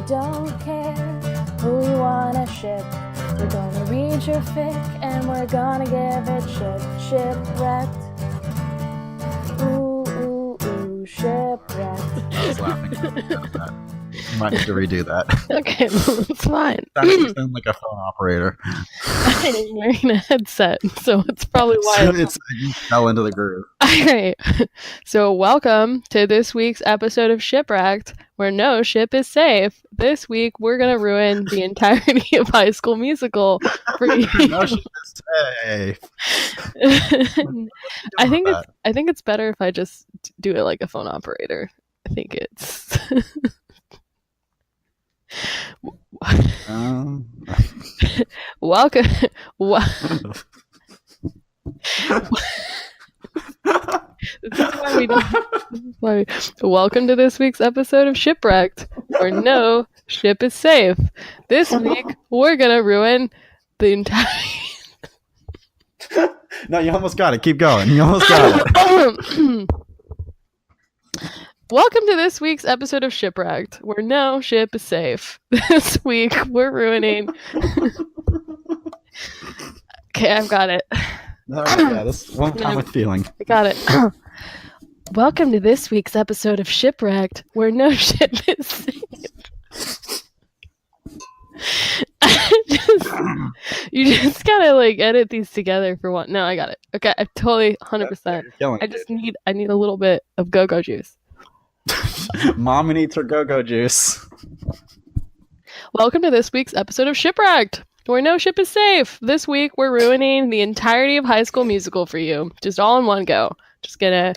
don't care who you wanna ship. We're gonna read your fic and we're gonna give it shipwrecked. Ooh, ooh, ooh, shipwrecked. I was laughing. You might need to redo that. Okay, it's fine. You sound like a phone operator. I'm wearing a headset, so it's probably why You fell into the groove. Alright, so welcome to this week's episode of Shipwrecked, where no ship is safe. This week, we're going to ruin the entirety of High School Musical for you. No ship is safe. I think it's better if I just do it like a phone operator. I think it's... Welcome. Welcome to this week's episode of Shipwrecked, where no ship is safe. This week, we're gonna ruin the entire... No, you almost got it. Keep going. You almost got it. Welcome to this week's episode of Shipwrecked, where no ship is safe. This week, we're ruining... Okay, I've got it. Yeah, this one time with feeling. I got it. Welcome to this week's episode of Shipwrecked, where no ship is safe. You just gotta edit these together for one. No, I got it. Okay, I totally 100%. I need a little bit of go-go juice. Mama needs her go-go juice. Welcome to this week's episode of Shipwrecked, where no ship is safe. This week, we're ruining the entirety of High School Musical for you. Just all in one go. Just gonna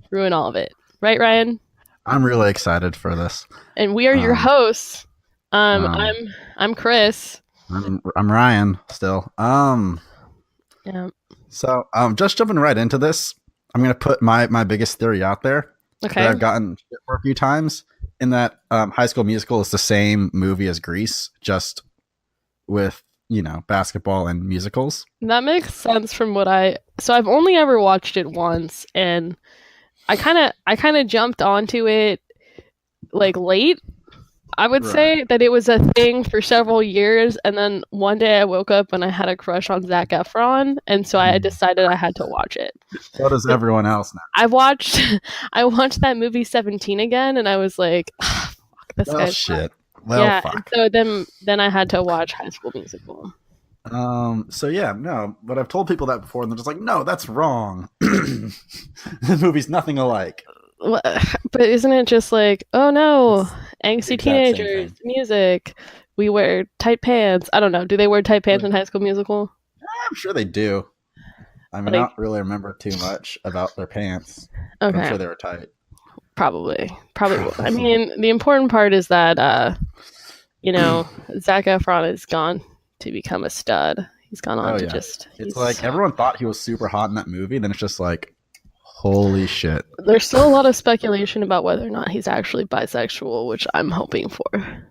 ruin all of it. Right, Ryan? I'm really excited for this. And we are your hosts. I'm Cris. I'm Ryan still. Yeah. So, just jumping right into this, I'm gonna put my biggest theory out there. Okay. That I've gotten shit for a few times, in that High School Musical is the same movie as Grease, just with, basketball and musicals. That makes sense from so I've only ever watched it once, and I kind of jumped onto it late. I would say that it was a thing for several years, and then one day I woke up and I had a crush on Zac Efron, and so I decided I had to watch it. So does everyone else now. I watched that movie 17 again, and I was like, oh, fuck, this guy's shit. Fun. Well, yeah, fuck. So then I had to watch High School Musical. So yeah, no, but I've told people that before, and they're just like, no, that's wrong. The movie's nothing alike. But isn't it just oh no, angsty teenagers, music, we wear tight pants. I don't know. Do they wear tight pants in High School Musical? I'm sure they do. I mean, I don't really remember too much about their pants. Okay. I'm sure they were tight. Probably. I mean, the important part is that, Zac Efron has gone to become a stud. He's gone on to just... It's everyone thought he was super hot in that movie, then it's just holy shit. There's still a lot of speculation about whether or not he's actually bisexual, which I'm hoping for.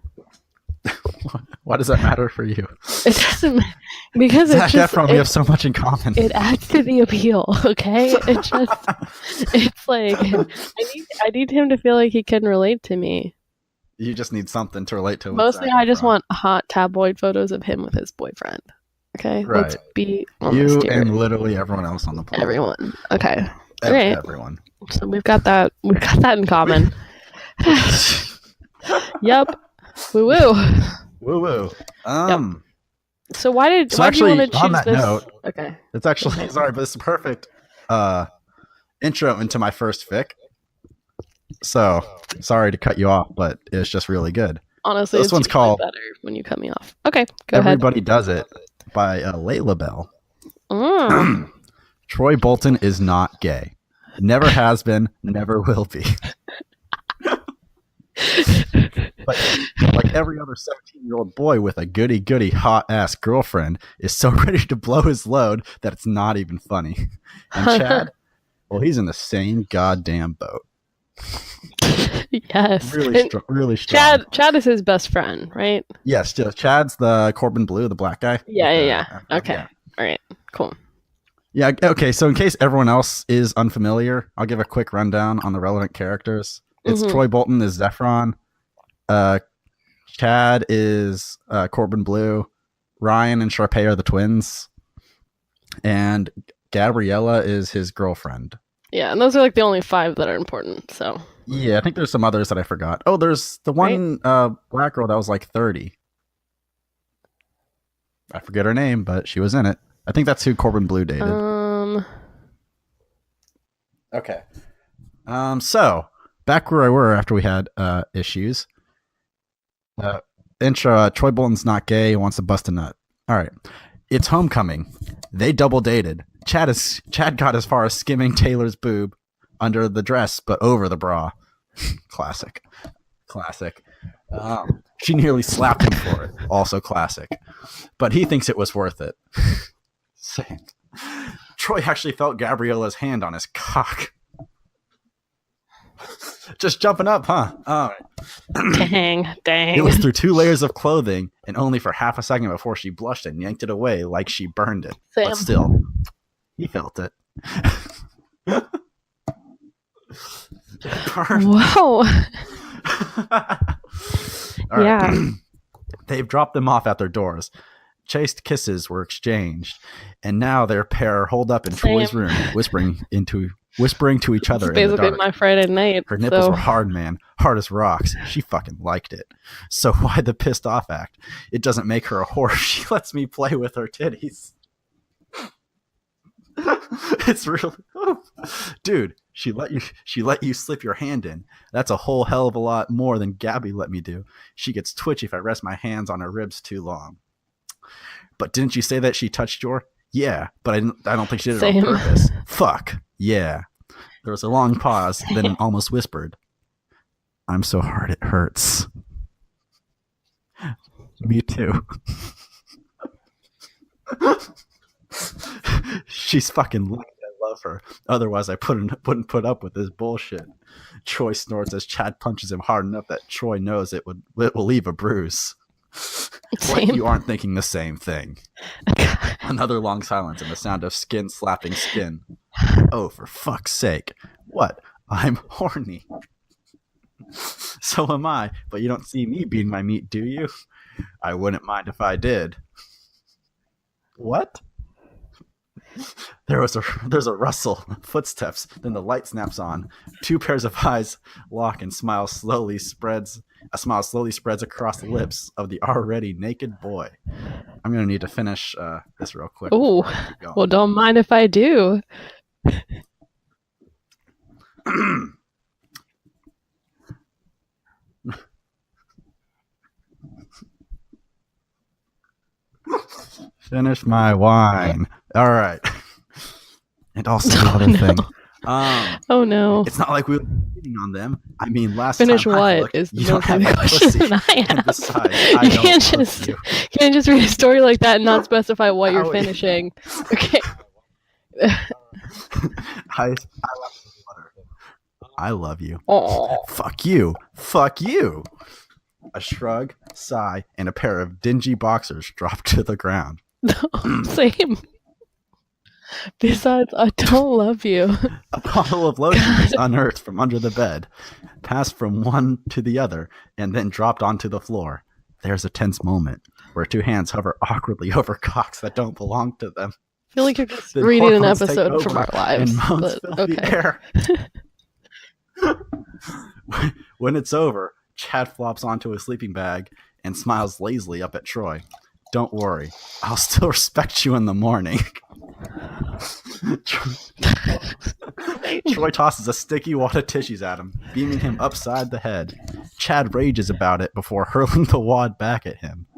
Why does that matter for you? It doesn't matter. Because Zac Efron, we have so much in common. It adds to the appeal, okay? It's I need him to feel like he can relate to me. You just need something to relate to. Mostly, I just want hot tabloid photos of him with his boyfriend. Okay? Right. Let's be honest you here. And literally everyone else on the planet. Everyone. Okay. Right. Everyone. So we've got that in common. Yep. Woo woo. Woo woo. Yep. So why do you want to choose on that this? Note, okay. It's actually sorry, but it's a perfect intro into my first fic. So sorry to cut you off, but it's just really good. Honestly, this one's called better when you cut me off. Okay, go Everybody Does It by Layla Bell. Mm. Troy Bolton is not gay. Never has been, never will be. But like every other 17-year-old boy with a goody-goody hot-ass girlfriend is so ready to blow his load that it's not even funny. And Chad, well, he's in the same goddamn boat. Yes. Really strong. Chad is his best friend, right? Yes, Chad's the Corbin Blue, the black guy. Yeah. Okay. Yeah. All right. Cool. Yeah, okay, so in case everyone else is unfamiliar, I'll give a quick rundown on the relevant characters. It's Troy Bolton is Zefron. Chad is Corbin Blue. Ryan and Sharpay are the twins. And Gabriella is his girlfriend. Yeah, and those are like the only 5 that are important. So yeah, I think there's some others that I forgot. Oh, there's the one black girl that was like 30. I forget her name, but she was in it. I think that's who Corbin Blue dated. Okay. So back where I were after we had issues. Intro. Troy Bolton's not gay. Wants to bust a nut. All right. It's homecoming. They double dated. Chad got as far as skimming Taylor's boob under the dress, but over the bra. Classic. She nearly slapped him for it. Also classic. But he thinks it was worth it. Troy actually felt Gabriella's hand on his cock. Just jumping up, huh? All right. Dang. It was through 2 layers of clothing and only for half a second before she blushed and yanked it away like she burned it. Same. But still, he felt it. Whoa. Yeah. They've dropped them off at their doors. Chaste kisses were exchanged, and now their pair holed up in Troy's room, whispering to each other. It's basically my Friday night. Her nipples were hard, man. Hard as rocks. She fucking liked it. So why the pissed off act? It doesn't make her a whore. She lets me play with her titties. It's really... Dude, she let you slip your hand in. That's a whole hell of a lot more than Gabby let me do. She gets twitchy if I rest my hands on her ribs too long. But didn't you say that she touched your... Yeah, but I don't think she did it on purpose. Fuck. Yeah. There was a long pause, then it almost whispered, I'm so hard it hurts. Me too. She's fucking lucky I love her. Otherwise, I wouldn't put up with this bullshit. Troy snorts as Chad punches him hard enough that Troy knows it will leave a bruise. What if you aren't thinking the same thing? Another long silence and the sound of skin slapping skin. Oh, for fuck's sake. What? I'm horny. So am I, but you don't see me beating my meat, do you? I wouldn't mind if I did. What? There's a rustle, footsteps, then the light snaps on. 2 pairs of eyes lock and a smile slowly spreads across the lips of the already naked boy. I'm going to need to finish this real quick. Oh, well, don't mind if I do. Finish my wine. All right. And also the other thing. Oh no! It's not like we were cheating on them. I mean, last finish time what I looked, is the you don't have a question pussy. I have. Besides, you can't just read a story like that and not specify what you're finishing. Okay. I love you. Aww. Fuck you. Fuck you. A shrug, sigh, and a pair of dingy boxers dropped to the ground. Same. Besides, I don't love you. A bottle of lotion is unearthed from under the bed, passed from one to the other, and then dropped onto the floor. There's a tense moment where 2 hands hover awkwardly over cocks that don't belong to them. I feel like you're just reading an episode from our lives. And moans fill the air. When it's over, Chad flops onto a sleeping bag and smiles lazily up at Troy. Don't worry, I'll still respect you in the morning. Troy tosses a sticky wad of tissues at him, beaming him upside the head. Chad rages about it before hurling the wad back at him.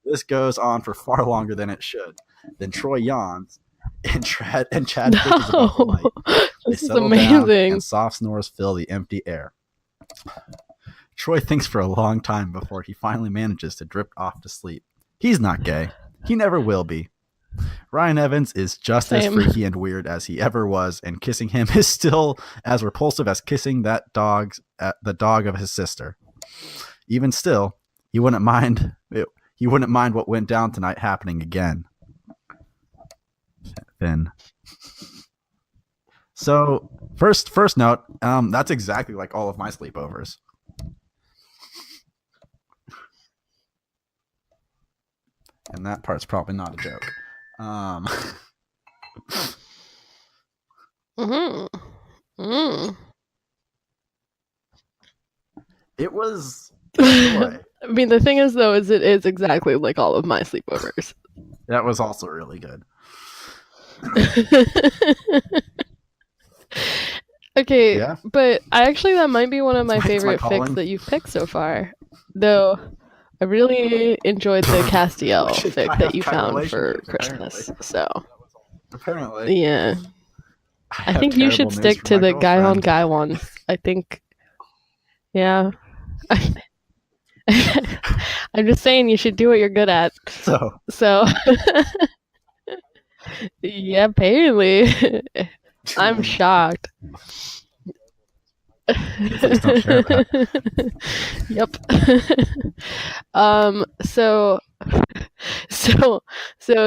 This goes on for far longer than it should. Then Troy yawns, and Chad bitches about the light. This is amazing. And soft snores fill the empty air. Troy thinks for a long time before he finally manages to drift off to sleep. He's not gay. He never will be. Ryan Evans is just as freaky and weird as he ever was, and kissing him is still as repulsive as kissing the dog of his sister. Even still, he wouldn't mind what went down tonight happening again. Finn. So first note, that's exactly like all of my sleepovers. and that part's probably not a joke. It was. Boy. I mean, the thing is, though, is it is exactly like all of my sleepovers. That was also really good. Okay, Yeah? but that might be one of my favorite fics that you've picked so far. Though, I really enjoyed the Castiel fic that you found for Christmas. So, apparently, yeah. I think you should stick to the guy on guy ones. I think, yeah. I'm just saying you should do what you're good at. So yeah, apparently. I'm shocked. Please don't share that. Yep. So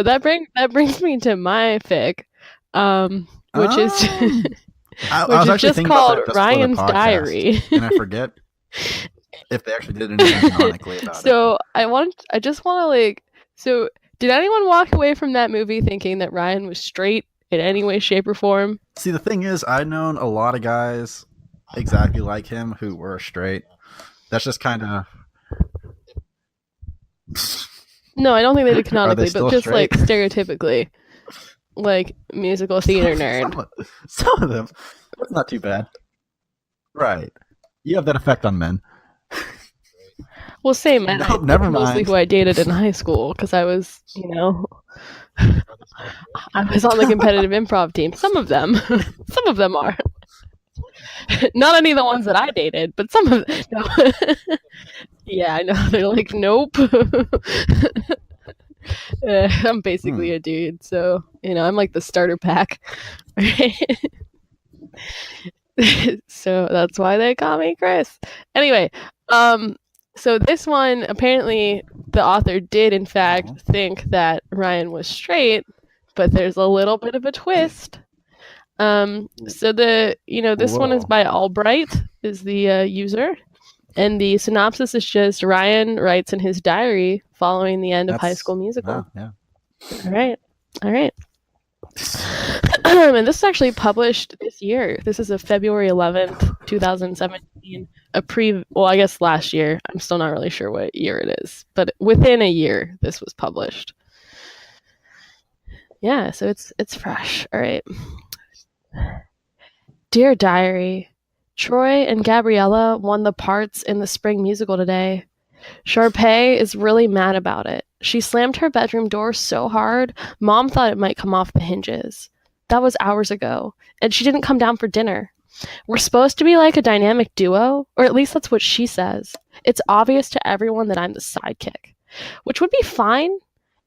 that brings me to my fic, which is just called Ryan's Diary. And I forget if they actually did anything canonically about it. I just want to did anyone walk away from that movie thinking that Ryan was straight in any way, shape, or form? See, the thing is, I've known a lot of guys exactly like him who were straight. That's just kind of... No, I don't think they did canonically, but just straight? Like stereotypically. Like musical theater nerd. Some of them. That's not too bad. Right. You have that effect on men. Well, same. No, never mind. Mostly who I dated in high school, because I was, I was on the competitive improv team. Some of them are. Not any of the ones that I dated, but some of them. No. Yeah, I know. They're like, nope. I'm basically a dude, so, I'm like the starter pack. So that's why they call me Cris. Anyway, so this one, apparently the author did in fact think that Ryan was straight, but there's a little bit of a twist. So this one is by Albright, is the user, and the synopsis is just Ryan writes in his diary following the end of High School Musical. Yeah. All right. And this is actually published this year. This is a February 11th, 2017. I guess last year. I'm still not really sure what year it is, but within a year, this was published. Yeah, so it's fresh. All right. Dear Diary, Troy and Gabriella won the parts in the spring musical today. Sharpay is really mad about it. She slammed her bedroom door so hard, Mom thought it might come off the hinges. That was hours ago, and she didn't come down for dinner. We're supposed to be like a dynamic duo, or at least that's what she says. It's obvious to everyone that I'm the sidekick, which would be fine.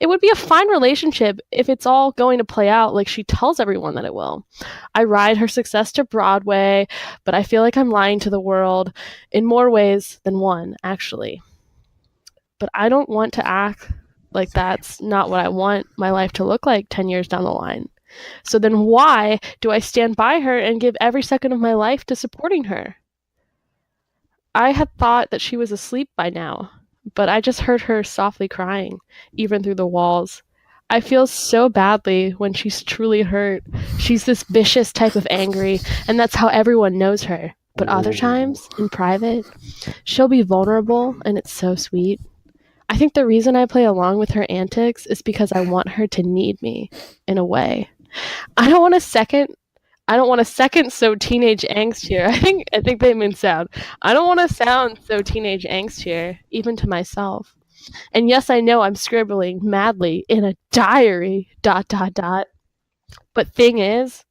It would be a fine relationship if it's all going to play out like she tells everyone that it will. I ride her success to Broadway, but I feel like I'm lying to the world in more ways than one, actually. But I don't want to act like that's not what I want my life to look like 10 years down the line. So then why do I stand by her and give every second of my life to supporting her? I had thought that she was asleep by now, but I just heard her softly crying, even through the walls. I feel so badly when she's truly hurt. She's this vicious type of angry, and that's how everyone knows her. But other times, in private, she'll be vulnerable, and it's so sweet. I think the reason I play along with her antics is because I want her to need me, in a way. I don't want a second so teenage angst here. I think they mean sound. I don't want to sound so teenage angst here, even to myself. And yes, I know I'm scribbling madly in a diary, ... But thing is,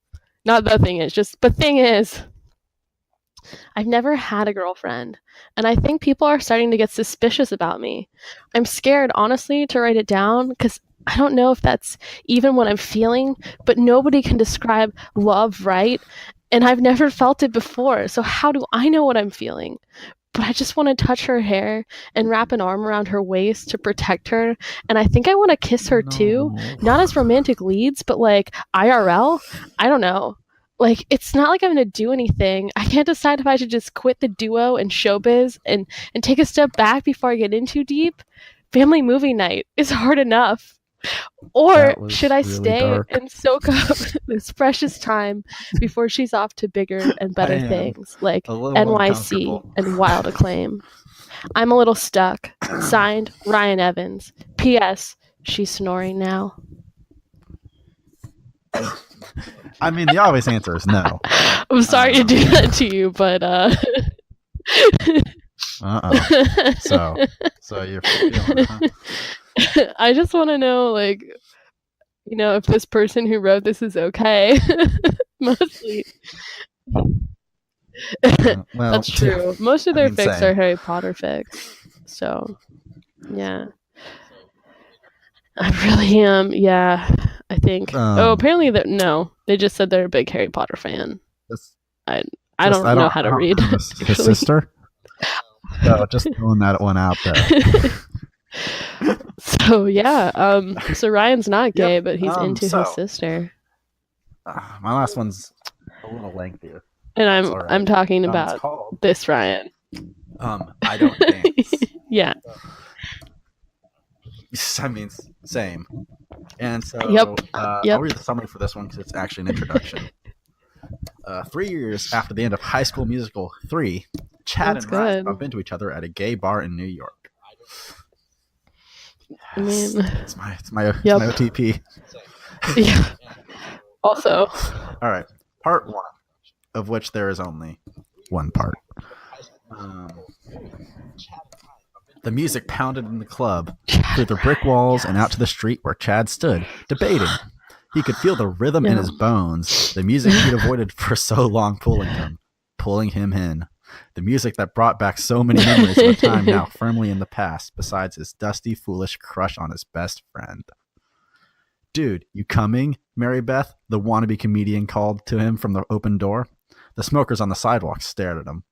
I've never had a girlfriend, and I think people are starting to get suspicious about me. I'm scared, honestly, to write it down, because I don't know if that's even what I'm feeling, but nobody can describe love right, and I've never felt it before, so how do I know what I'm feeling? But I just want to touch her hair and wrap an arm around her waist to protect her, and I think I want to kiss her too, not as romantic leads, but like IRL? I don't know. Like, it's not like I'm going to do anything. I can't decide if I should just quit the duo and showbiz and take a step back before I get in too deep. family movie night is hard enough. Or should I really stay dark. and soak up this precious time before she's off to bigger and better things like NYC and wild acclaim? I'm a little stuck. Signed, Ryan Evans. P.S. She's snoring now. I mean, the obvious answer is no. I'm sorry to do that to you, but So you're feeling it, huh? I just want to know, like, if this person who wrote this is okay. Mostly. Well, that's true. Most of their fics are Harry Potter fics. So, yeah. I really am. Yeah, I think. Apparently no. They just said they're a big Harry Potter fan. I don't know how to read. His sister? So just throwing that one out there. So yeah, so Ryan's not gay, but he's into his sister. My last one's a little lengthier, and I'm talking about this Ryan. I don't dance. Yeah. I mean, same. And so I'll read the summary for this one because it's actually an introduction. 3 years after the end of High School Musical 3, Chad and Ryan bump into each other at a gay bar in New York. Yes. I mean, it's my OTP. Yeah. Also. All right. Part 1, of which there is only one part. The music pounded in the club, through the brick walls and out to the street where Chad stood, debating. He could feel the rhythm in his bones, the music he'd avoided for so long pulling him in. The music that brought back so many memories of a time now firmly in the past, besides his dusty, foolish crush on his best friend. Dude, you coming? Mary Beth, the wannabe comedian, called to him from the open door. The smokers on the sidewalk stared at him.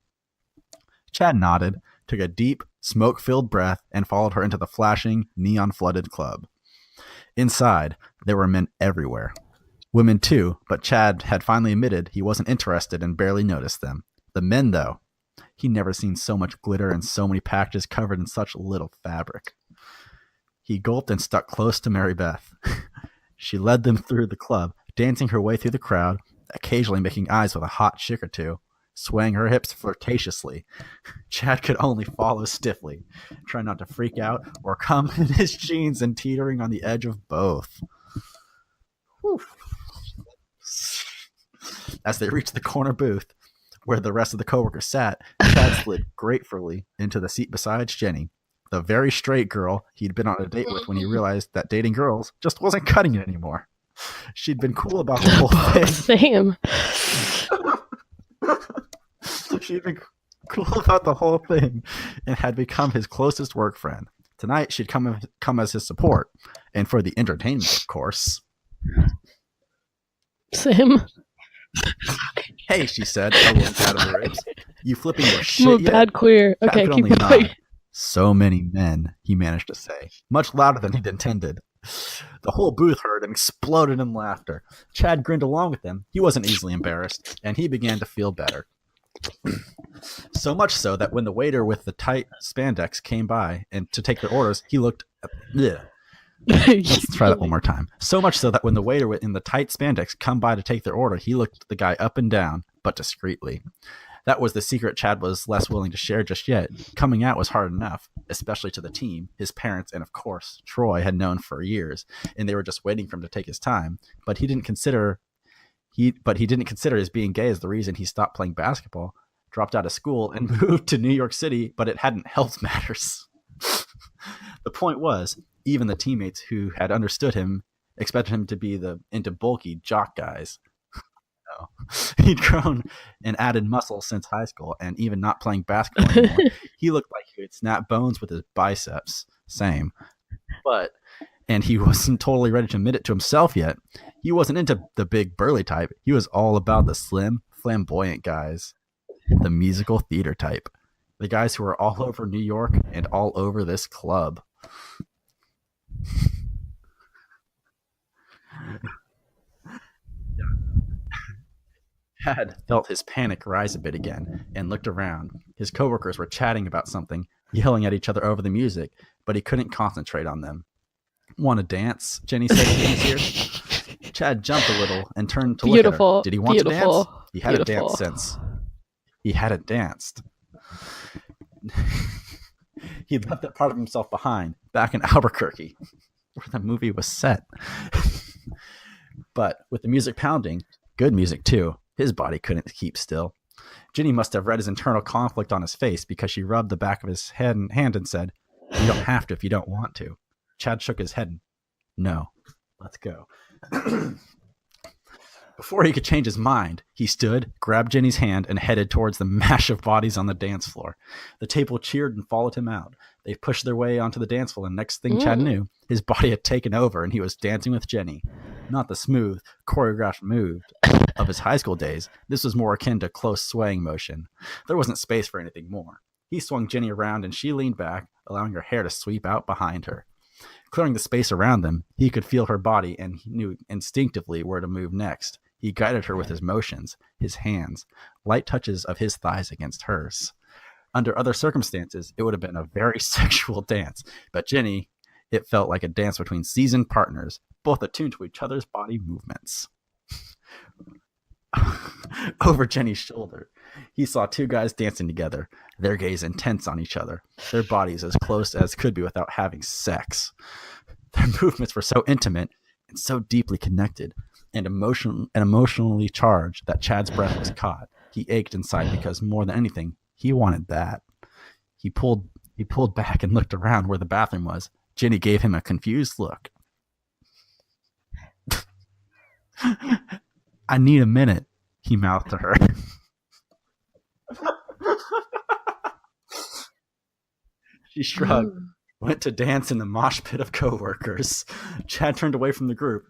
Chad nodded, took a deep, smoke-filled breath, and followed her into the flashing, neon-flooded club. Inside, there were men everywhere. Women too, but Chad had finally admitted he wasn't interested and barely noticed them. The men, though, he'd never seen so much glitter and so many packages covered in such little fabric. He gulped and stuck close to Mary Beth. She led them through the club, dancing her way through the crowd, occasionally making eyes with a hot chick or two, swaying her hips flirtatiously. Chad could only follow stiffly, trying not to freak out or come in his jeans and teetering on the edge of both. Whew. As they reached the corner booth, where the rest of the coworkers sat, Chad slid gratefully into the seat beside Jenny, the very straight girl he'd been on a date with when he realized that dating girls just wasn't cutting it anymore. She'd been cool about the whole thing. Same. She'd been cool about the whole thing and had become his closest work friend. Tonight, she'd come as his support, and for the entertainment, of course. Same. Hey, she said, elbowing Chad on the ribs. You flipping your shit I'm a yet? bad queer. Chad Okay, could keep only going. nod. So many men, he managed to say, much louder than he'd intended. The whole booth heard and exploded in laughter. Chad grinned along with them. He wasn't easily embarrassed, and he began to feel better. So much so that when the waiter with the tight spandex came by and to take their orders, he looked... Let's try that one more time. So much so that when the waiter in the tight spandex come by to take their order, he looked the guy up and down, but discreetly. That was the secret Chad was less willing to share just yet. Coming out was hard enough, especially to the team, his parents, and of course, Troy had known for years, and they were just waiting for him to take his time. But he didn't consider his being gay as the reason he stopped playing basketball, dropped out of school, and moved to New York City, but it hadn't helped matters. The point was, even the teammates who had understood him expected him to be into bulky jock guys. No. He'd grown and added muscle since high school, and even not playing basketball anymore, he looked like he would snap bones with his biceps. Same. And he wasn't totally ready to admit it to himself yet. He wasn't into the big burly type. He was all about the slim, flamboyant guys. The musical theater type. The guys who were all over New York and all over this club. Chad felt his panic rise a bit again and looked around. His coworkers were chatting about something, yelling at each other over the music, but he couldn't concentrate on them. "Want to dance?" Jenny said in his ear. Chad jumped a little and turned to look at her. Did he want to dance? He hadn't danced since. He hadn't danced. He'd left that part of himself behind, back in Albuquerque, where the movie was set. But with the music pounding, good music too, his body couldn't keep still. Ginny must have read his internal conflict on his face, because she rubbed the back of his hand and said, "You don't have to if you don't want to." Chad shook his head. "No, let's go." Before he could change his mind, he stood, grabbed Jenny's hand, and headed towards the mash of bodies on the dance floor. The table cheered and followed him out. They pushed their way onto the dance floor, and next thing Chad knew, his body had taken over, and he was dancing with Jenny. Not the smooth, choreographed move of his high school days. This was more akin to close swaying motion. There wasn't space for anything more. He swung Jenny around, and she leaned back, allowing her hair to sweep out behind her. Clearing the space around them, he could feel her body, and he knew instinctively where to move next. He guided her with his motions, his hands, light touches of his thighs against hers. Under other circumstances, it would have been a very sexual dance, but Jenny, it felt like a dance between seasoned partners, both attuned to each other's body movements. Over Jenny's shoulder, he saw two guys dancing together, their gaze intense on each other, their bodies as close as could be without having sex. Their movements were so intimate and so deeply connected and emotionally charged that Chad's breath was caught. He ached inside because more than anything, he wanted that. He pulled back and looked around where the bathroom was. Jenny gave him a confused look. "I need a minute," he mouthed to her. She shrugged, went to dance in the mosh pit of coworkers. Chad turned away from the group,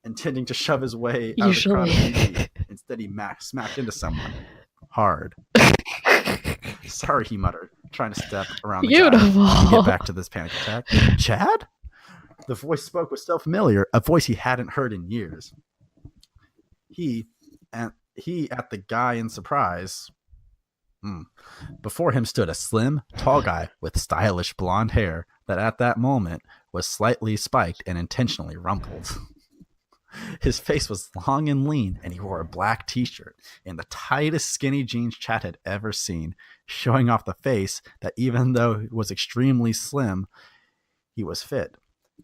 intending to shove his way out of the crowd immediately. Instead, he smacked into someone. Hard. "Sorry," he muttered, trying to step around the guy and get back to this panic attack. "Chad?" The voice spoke was so familiar, a voice he hadn't heard in years. He at the guy in surprise. Before him stood a slim, tall guy with stylish blonde hair that at that moment was slightly spiked and intentionally rumpled. His face was long and lean, and he wore a black t-shirt and the tightest skinny jeans Chad had ever seen, showing off the face that even though it was extremely slim, he was fit.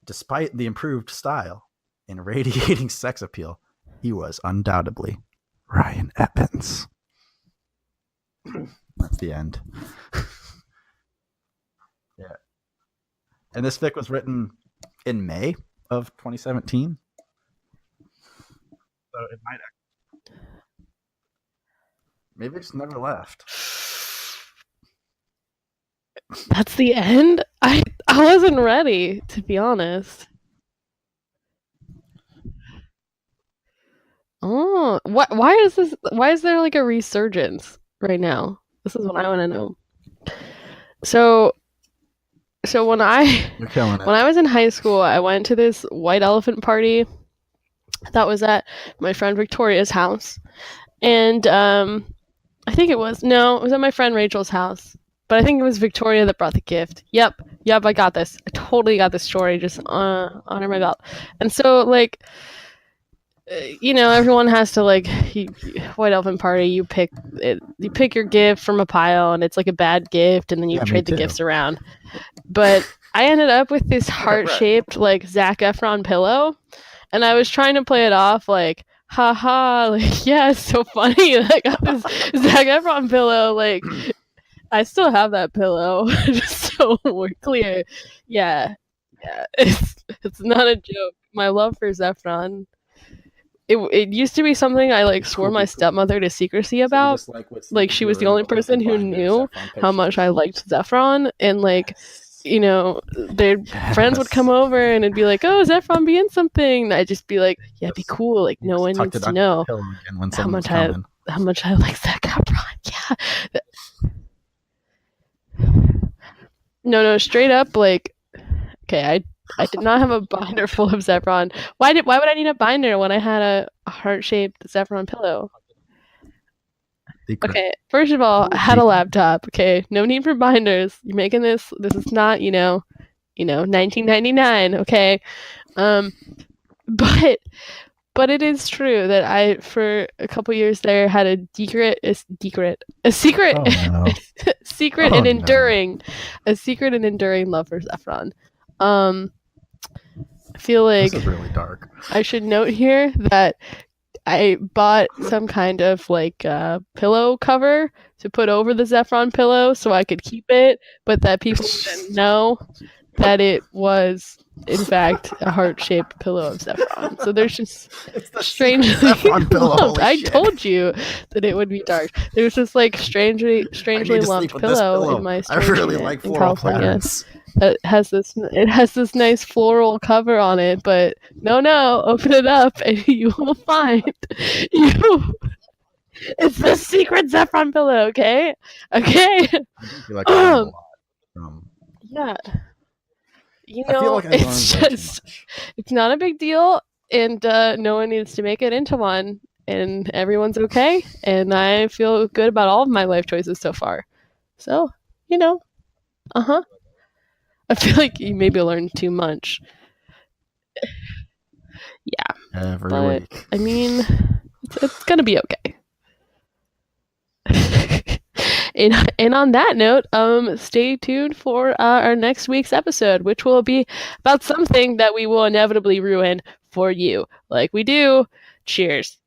Despite the improved style and radiating sex appeal, he was undoubtedly Ryan Evans. That's the end. Yeah. And this fic was written in May of 2017. So it might maybe it just never left. That's the end? I wasn't ready, to be honest. Oh, why is there like a resurgence right now? This is what I want to know. So when I was in high school, I went to this white elephant party that was at my friend Victoria's house. And I think it was at my friend Rachel's house. But I think it was Victoria that brought the gift. Yep, I got this. I totally got this story just under my belt. And so, like, everyone has to, like, white elephant party, you pick your gift from a pile, and it's like a bad gift, and then you trade the gifts around. But I ended up with this heart-shaped, like, Zac Efron pillow, and I was trying to play it off, like, haha, like, yeah, it's so funny. I got this Zac Efron pillow, like, I still have that pillow, just so we're clear. Yeah, it's not a joke. My love for Zefron. It used to be something I like swore my stepmother to secrecy about. Like she was the only person who knew how much I liked Zefron, and like, their friends would come over and it'd be like, "Oh, Zefron be in something." And I'd just be like, "Yeah, be cool. Like no one needs to know how much I like Zac Efron." Yeah. No, straight up, like, okay, I did not have a binder full of Zefron. Why would I need a binder when I had a heart-shaped Zefron pillow? Okay, first of all, I had a laptop. Okay, no need for binders. You're making this. This is not, 1999. Okay, but it is true that I, for a couple years there, had a secret, Oh, no. secret Oh, and no. enduring, a secret and enduring love for Zefron. I feel like This is really dark. I should note here that I bought some kind of pillow cover to put over the Zefron pillow so I could keep it, but that people didn't know that it was in fact a heart-shaped pillow of Zefron. So there's just strangely Zefron pillow. lumped. I told you that it would be dark. There's this strangely lumped pillow in my storage really unit like in floral California. patterns. It has this nice floral cover on it, but no, open it up and you will find it's the secret Zefron pillow, okay? Okay. Yeah. It's just, it's not a big deal, and no one needs to make it into one, and everyone's okay, and I feel good about all of my life choices so far. So, I feel like you maybe learned too much. Yeah. Every week. I mean, it's gonna be okay. And on that note, stay tuned for our next week's episode, which will be about something that we will inevitably ruin for you, like we do. Cheers.